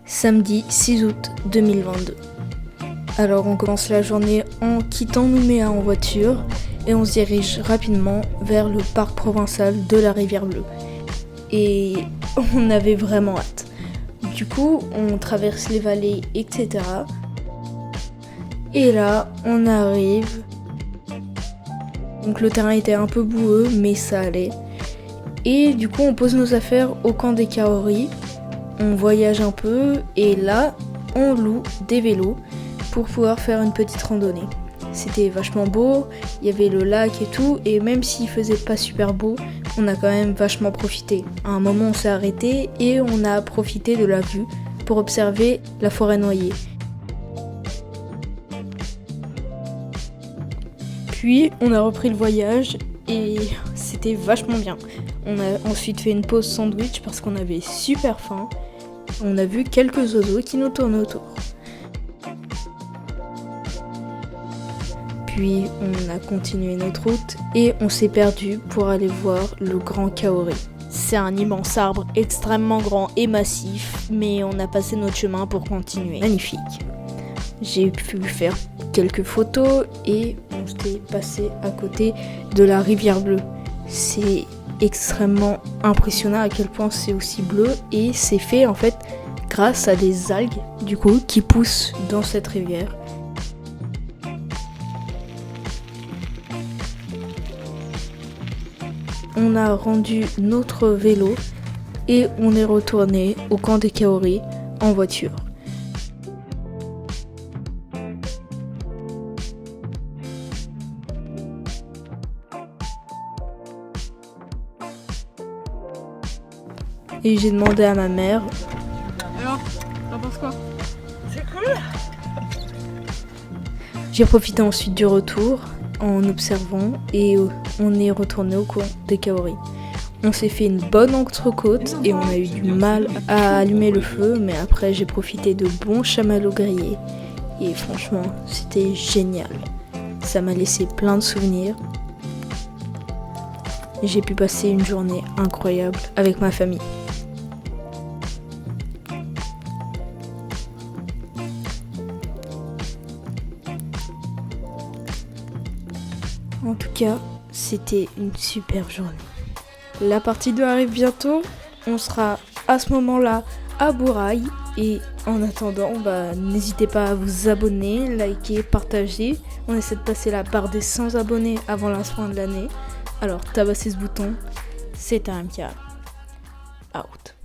samedi 6 août 2022. Alors on commence la journée en quittant Nouméa en voiture et on se dirige rapidement vers le parc provincial de la Rivière Bleue. Et on avait vraiment hâte. Du coup, on traverse les vallées, etc. Et là, on arrive. Donc le terrain était un peu boueux, mais ça allait. Et du coup, on pose nos affaires au camp des Kaori. On voyage un peu et là, on loue des vélos pour pouvoir faire une petite randonnée. C'était vachement beau, il y avait le lac et tout, et même s'il faisait pas super beau, on a quand même vachement profité. À un moment, on s'est arrêté et on a profité de la vue pour observer la forêt noyée. Puis, on a repris le voyage et c'était vachement bien. On a ensuite fait une pause sandwich parce qu'on avait super faim. On a vu quelques oiseaux qui nous tournaient autour. Puis on a continué notre route et on s'est perdu pour aller voir le Grand Kaori. C'est un immense arbre extrêmement grand et massif, mais on a passé notre chemin pour continuer. Magnifique. J'ai pu faire quelques photos et on s'est passé à côté de la Rivière Bleue. C'est extrêmement impressionnant à quel point c'est aussi bleu et c'est fait en fait grâce à des algues du coup qui poussent dans cette rivière. On a rendu notre vélo et on est retourné au camp des Kaori en voiture. Et j'ai demandé à ma mère. Alors, t'en penses quoi? C'est cool. J'ai profité ensuite du retour en observant et on est retourné au camp des Kaori. On s'est fait une bonne entrecôte et on a eu du mal à allumer le feu, mais après j'ai profité de bons chamallows grillés et franchement c'était génial. Ça m'a laissé plein de souvenirs. J'ai pu passer une journée incroyable avec ma famille. En tout cas, c'était une super journée. La partie 2 arrive bientôt. On sera à ce moment-là à Bourail. Et en attendant, n'hésitez pas à vous abonner, liker, partager. On essaie de passer la barre des 100 abonnés avant la fin de l'année. Alors tabassez ce bouton. C'était un MK. Out.